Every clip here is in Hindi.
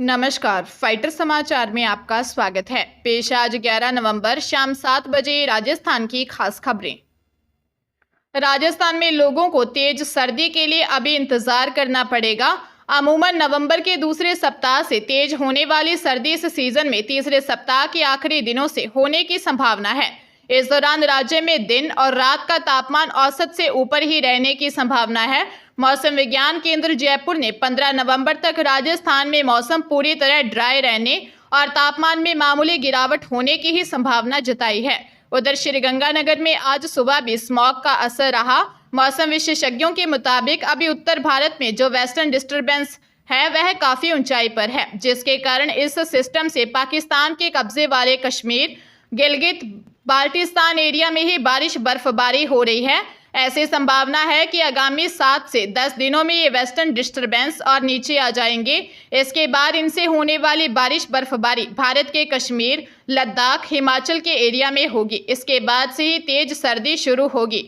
नमस्कार, फाइटर समाचार में आपका स्वागत है। पेश आज 11 नवंबर शाम 7 बजे राजस्थान की खास खबरें। राजस्थान में लोगों को तेज सर्दी के लिए अभी इंतजार करना पड़ेगा। अमूमन नवंबर के दूसरे सप्ताह से तेज होने वाली सर्दी इस सीजन में तीसरे सप्ताह के आखिरी दिनों से होने की संभावना है। इस दौरान राज्य में दिन और रात का तापमान औसत से ऊपर ही रहने की संभावना है। मौसम विज्ञान केंद्र जयपुर ने 15 नवंबर तक राजस्थान में मौसम पूरी तरह ड्राई रहने और तापमान में मामूली गिरावट होने की ही संभावना जताई है। उधर श्रीगंगानगर में आज सुबह भी स्मॉग का असर रहा। मौसम विशेषज्ञों के मुताबिक अभी उत्तर भारत में जो वेस्टर्न डिस्टर्बेंस है वह काफी ऊंचाई पर है, जिसके कारण इस सिस्टम से पाकिस्तान के कब्जे वाले कश्मीर, गिलगित बाल्टिस्तान एरिया में ही बारिश बर्फबारी हो रही है। ऐसी संभावना है कि आगामी 7 से 10 दिनों में ये वेस्टर्न डिस्टर्बेंस और नीचे आ जाएंगे। इसके बाद इनसे होने वाली बारिश बर्फबारी भारत के कश्मीर, लद्दाख, हिमाचल के एरिया में होगी। इसके बाद से ही तेज सर्दी शुरू होगी।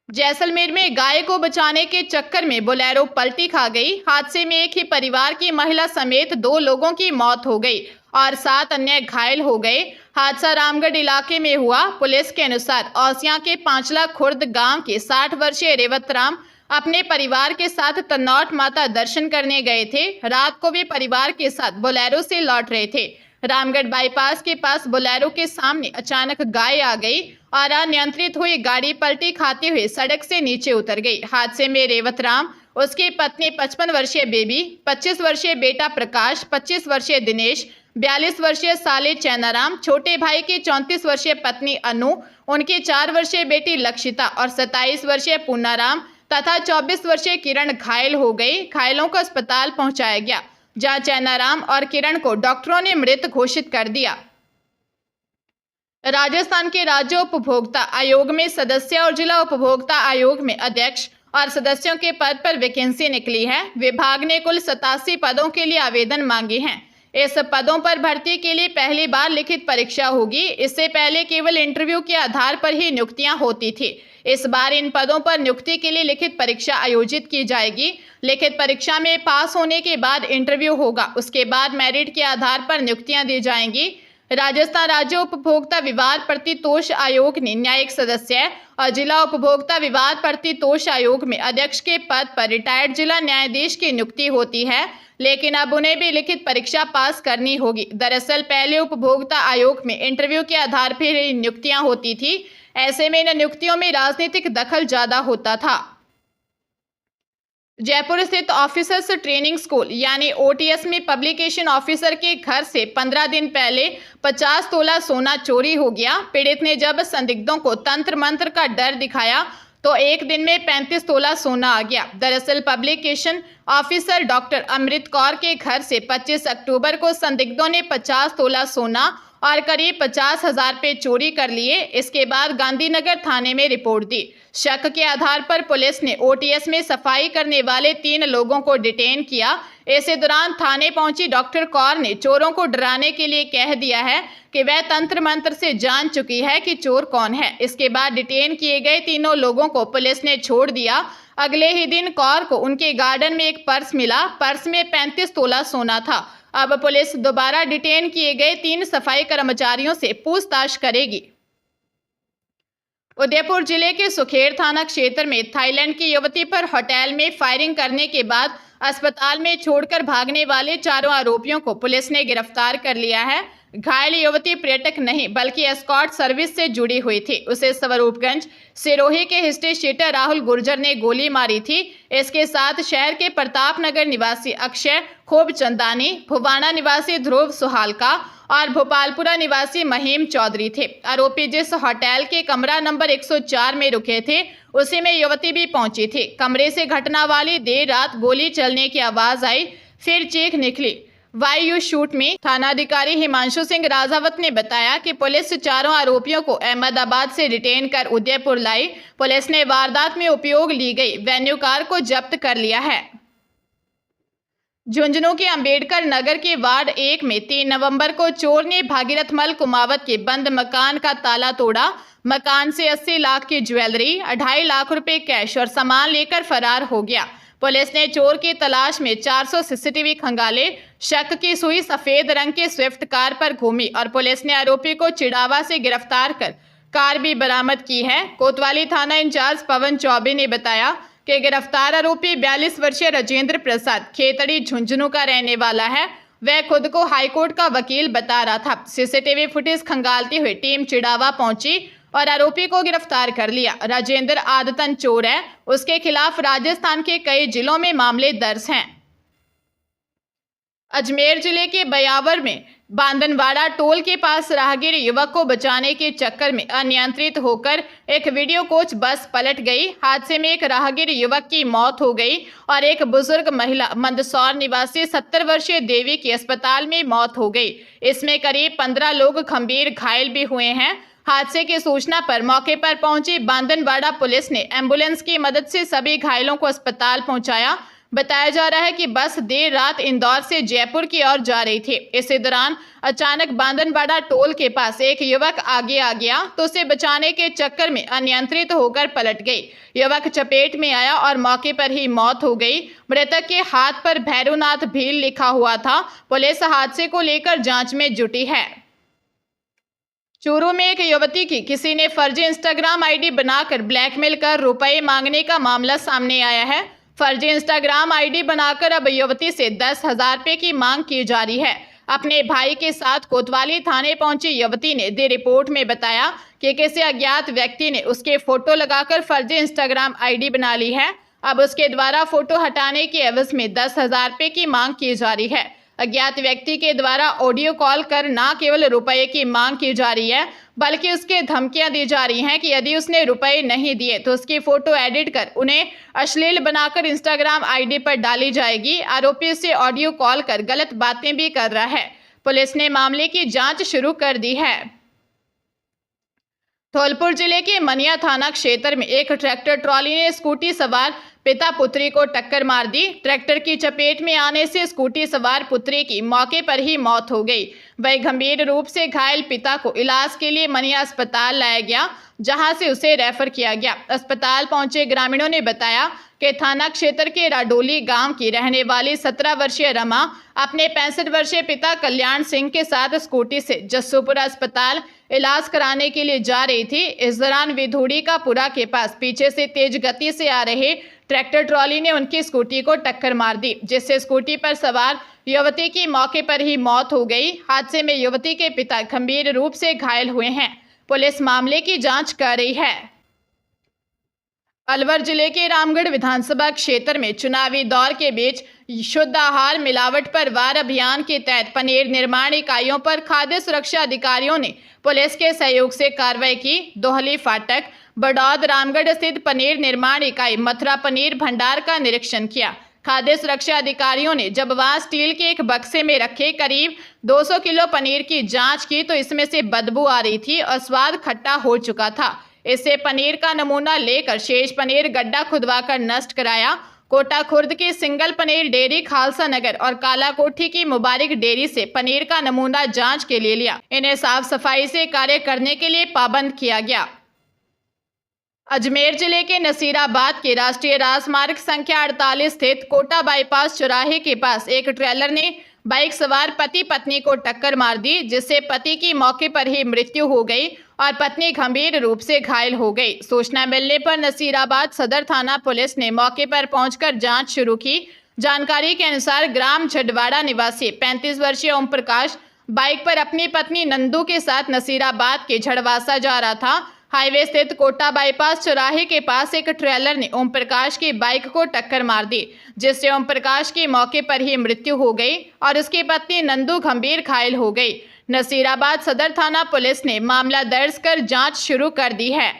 जैसलमेर में गाय को बचाने के चक्कर में बोलेरो पलटी खा गई। हादसे में एक ही परिवार की महिला समेत 2 लोगों की मौत हो गई और 7 अन्य घायल हो गए। हादसा रामगढ़ इलाके में हुआ। पुलिस के अनुसार औसिया के पांचला खुर्द गांव के 60 वर्षीय रेवतराम अपने परिवार के साथ तनौट माता दर्शन करने गए थे। रात को वे परिवार के साथ बोलेरो से लौट रहे थे। रामगढ़ बाईपास के पास बोलेरो के सामने अचानक गाय आ गई और अनियंत्रित हुई गाड़ी पलटी खाते हुए सड़क से नीचे उतर गई। हादसे में रेवतराम, उसकी पत्नी 55 वर्षीय बेबी, 25 वर्षीय बेटा प्रकाश, 25 वर्षीय दिनेश, 42 वर्षीय साले चैनाराम, छोटे भाई की 34 वर्षीय पत्नी अनु, उनकी 4 वर्षीय बेटी लक्षिता और 27 वर्षीय पूनाराम तथा 24 वर्षीय किरण घायल हो गई। घायलों को अस्पताल पहुंचाया गया, जहां चैनाराम और किरण को डॉक्टरों ने मृत घोषित कर दिया। राजस्थान के राज्य उपभोक्ता आयोग में सदस्य और जिला उपभोक्ता आयोग में अध्यक्ष और सदस्यों के पद पर वैकेंसी निकली है। विभाग ने कुल 87 पदों के लिए आवेदन मांगे हैं। इस पदों पर भर्ती के लिए पहली बार लिखित परीक्षा होगी। इससे पहले केवल इंटरव्यू के आधार पर ही नियुक्तियां होती थी। इस बार इन पदों पर नियुक्ति के लिए लिखित परीक्षा आयोजित की जाएगी। लिखित परीक्षा में पास होने के बाद इंटरव्यू होगा। उसके बाद मेरिट के आधार पर नियुक्तियां दी जाएंगी। राजस्थान राज्य उपभोक्ता विवाद प्रतितोष आयोग ने न्यायिक सदस्य और जिला उपभोक्ता विवाद प्रतितोष आयोग में अध्यक्ष के पद पर रिटायर्ड जिला न्यायाधीश की नियुक्ति होती है, लेकिन अब उन्हें भी लिखित परीक्षा पास करनी होगी। दरअसल पहले उपभोक्ता आयोग में इंटरव्यू के आधार पर ही नियुक्तियां होती थी। ऐसे में इन नियुक्तियों में राजनीतिक दखल ज्यादा होता था। जयपुर स्थित ऑफिसर्स ट्रेनिंग स्कूल यानी OTS में पब्लिकेशन ऑफिसर के घर से 15 दिन पहले 50 तोला सोना चोरी हो गया। पीड़ित ने जब संदिग्धों को तंत्र मंत्र का डर दिखाया तो एक दिन में 35 तोला सोना आ गया। दरअसल publication officer doctor Amrit Kaur के घर से 25 अक्टूबर को संदिग्धों ने 50 तोला सोना और करीब 50,000 रुपये चोरी कर लिए। इसके बाद गांधीनगर थाने में रिपोर्ट दी। शक के आधार पर पुलिस ने OTS में सफाई करने वाले 3 लोगों को डिटेन किया। इसी दौरान थाने पहुंची डॉक्टर कौर ने चोरों को डराने के लिए कह दिया है कि वह तंत्र मंत्र से जान चुकी है कि चोर कौन है। इसके बाद डिटेन किए गए तीनों लोगों को पुलिस ने छोड़ दिया। अगले ही दिन कौर को उनके गार्डन में एक पर्स मिला। पर्स में 35 तोला सोना था। अब पुलिस दोबारा डिटेन किए गए 3 सफाई कर्मचारियों से पूछताछ करेगी। उदयपुर जिले के सुखेड़ थाना क्षेत्र में थाईलैंड की युवती पर होटल में फायरिंग करने के बाद अस्पताल में छोड़कर भागने वाले 4 आरोपियों को पुलिस ने गिरफ्तार कर लिया है। घायल युवती पर्यटक नहीं बल्कि एस्कॉर्ट सर्विस से जुड़ी हुई थी। उसे स्वरूपगंज सिरोही के हिस्ट्री शीटर राहुल गुर्जर ने गोली मारी थी। इसके साथ शहर के प्रतापनगर निवासी अक्षय खोबचंदानी, भुवाना निवासी ध्रुव सुहालका और भोपालपुरा निवासी महीम चौधरी थे। आरोपी जिस होटल के कमरा नंबर 104 में रुके थे उसी में युवती भी पहुंची थी। कमरे से घटना वाली देर रात गोली चलने की आवाज आई, फिर चीख निकली। वाई शूट में थानाधिकारी हिमांशु सिंह राजावत ने बताया कि पुलिस 4 आरोपियों को अहमदाबाद से डिटेन कर उदयपुर लाई। पुलिस ने वारदात में उपयोग ली गई वेन्यू कार को जब्त कर लिया है। झुंझुनू के अंबेडकर नगर के वार्ड 1 में 3 नवंबर को चोर ने भागीरथ मल कुमावत के बंद मकान का ताला तोड़ा। मकान से 80 लाख की ज्वेलरी, 2.5 लाख रुपए कैश और सामान लेकर फरार हो गया। पुलिस ने चोर की तलाश में 400 सीसीटीवी खंगाले। शक की सुई सफेद रंग की स्विफ्ट कार पर घूमी और पुलिस ने आरोपी को चिड़ावा से गिरफ्तार कर कार भी बरामद की है। कोतवाली थाना इंचार्ज पवन चौबे ने बताया कि गिरफ्तार आरोपी 42 वर्षीय राजेंद्र प्रसाद खेतड़ी झुंझुनू का रहने वाला है। वह खुद को हाईकोर्ट का वकील बता रहा था। सीसीटीवी फुटेज खंगालती हुई टीम चिड़ावा पहुंची और आरोपी को गिरफ्तार कर लिया। राजेंद्र आदतन चोर है। उसके खिलाफ राजस्थान के कई जिलों में मामले दर्ज हैं। अजमेर जिले के बयावर में बांदनवाड़ा टोल के पास राहगीर युवक को बचाने के चक्कर में अनियंत्रित होकर एक वीडियो कोच बस पलट गई। हादसे में एक राहगीर युवक की मौत हो गई और एक बुजुर्ग महिला मंदसौर निवासी 70 वर्षीय देवी की अस्पताल में मौत हो गई। इसमें करीब 15 लोग गंभीर घायल भी हुए हैं। हादसे की सूचना पर मौके पर पहुंची बांदनवाड़ा पुलिस ने एम्बुलेंस की मदद से सभी घायलों को अस्पताल पहुंचाया। बताया जा रहा है कि बस देर रात इंदौर से जयपुर की ओर जा रही थी। इसी दौरान अचानक बांदनवाड़ा टोल के पास एक युवक आगे आ गया तो उसे बचाने के चक्कर में अनियंत्रित होकर पलट गई। युवक चपेट में आया और मौके पर ही मौत हो गई। मृतक के हाथ पर भैरवनाथ भील लिखा हुआ था। पुलिस हादसे को लेकर जांच में जुटी है। चूरू में एक युवती की किसी ने फर्जी इंस्टाग्राम आईडी बनाकर ब्लैकमेल कर रुपए मांगने का मामला सामने आया है। फर्जी इंस्टाग्राम आईडी बनाकर अब युवती से 10,000 रुपये की मांग की जा रही है। अपने भाई के साथ कोतवाली थाने पहुंची युवती ने दी रिपोर्ट में बताया कि किसी अज्ञात व्यक्ति ने उसके फोटो लगाकर फर्जी इंस्टाग्राम आईडी बना ली है। अब उसके द्वारा फोटो हटाने के एवज में 10,000 रुपये की मांग की जा रही है। अज्ञात व्यक्ति के द्वारा ऑडियो कॉल कर न केवल रुपए की मांग की जा रही है बल्कि उसके धमकियां दी जा रही हैं कि यदि उसने रुपए नहीं दिए तो उसकी फोटो एडिट कर उन्हें अश्लील बनाकर इंस्टाग्राम आईडी पर डाली जाएगी। आरोपी उसे ऑडियो कॉल कर गलत बातें भी कर रहा है। पुलिस ने मामले की जांच शुरू कर दी है। धौलपुर जिले के मनिया थाना क्षेत्र में एक ट्रैक्टर ट्रॉली ने स्कूटी सवार पिता पुत्री को टक्कर मार दी। ट्रैक्टर की चपेट में आने से स्कूटी सवार पुत्री की मौके पर ही मौत हो गई। वही गंभीर रूप से घायल पिता को इलाज के लिए मनिया अस्पताल लाया गया, जहां से उसे रेफर किया गया। अस्पताल पहुंचे ग्रामीणों ने बताया कि थाना क्षेत्र के राडोली गांव की रहने वाली 17 वर्षीय रमा अपने 65 वर्षीय पिता कल्याण सिंह के साथ स्कूटी से जस्सूपुरा अस्पताल इलाज कराने के लिए जा रही थी। इस दौरान विधूड़ी का पुरा के पास पीछे से तेज गति से आ रहे ट्रैक्टर ट्रॉली ने उनकी स्कूटी को टक्कर मार दी, जिससे स्कूटी पर सवार युवती की मौके पर ही मौत हो गई। हादसे में युवती के पिता गंभीर रूप से घायल हुए हैं। पुलिस मामले की जांच कर रही है। अलवर जिले के रामगढ़ विधानसभा क्षेत्र में चुनावी दौर के बीच शुद्ध आहार मिलावट पर वार अभियान के तहत पनीर निर्माण इकाइयों पर खाद्य सुरक्षा अधिकारियों ने पुलिस के सहयोग से कार्रवाई की। दोहली फाटक बड़ौद रामगढ़ स्थित पनीर निर्माण इकाई मथुरा पनीर भंडार का निरीक्षण किया। खाद्य सुरक्षा अधिकारियों ने जब वहां स्टील के एक बक्से में रखे करीब 200 किलो पनीर की जांच की तो इसमें से बदबू आ रही थी और स्वाद खट्टा हो चुका था। इससे पनीर का नमूना लेकर शेष पनीर गड्ढा खुदवाकर नष्ट कराया। कोटा खुर्द की सिंगल पनीर डेयरी खालसा नगर और कालाकोठी की मुबारक डेयरी से पनीर का नमूना जांच के लिए लिया। इन्हें साफ सफाई से कार्य करने के लिए पाबंद किया गया। अजमेर जिले के नसीराबाद के राष्ट्रीय राजमार्ग संख्या 48 स्थित कोटा बाईपास चौराहे के पास एक ट्रेलर ने बाइक सवार पति पत्नी को टक्कर मार दी, जिससे पति की मौके पर ही मृत्यु हो गई और पत्नी गंभीर रूप से घायल हो गई। सूचना मिलने पर नसीराबाद सदर थाना पुलिस ने मौके पर पहुंचकर जांच शुरू की। जानकारी के अनुसार ग्राम झडवाड़ा निवासी 35 वर्षीय ओम प्रकाश बाइक पर अपनी पत्नी नंदू के साथ नसीराबाद के झड़वासा जा रहा था। हाईवे स्थित कोटा बाईपास चौराहे के पास एक ट्रेलर ने ओम प्रकाश की बाइक को टक्कर मार दी, जिससे ओम प्रकाश की मौके पर ही मृत्यु हो गई और उसकी पत्नी नंदू गंभीर घायल हो गई। नसीराबाद सदर थाना पुलिस ने मामला दर्ज कर जांच शुरू कर दी है।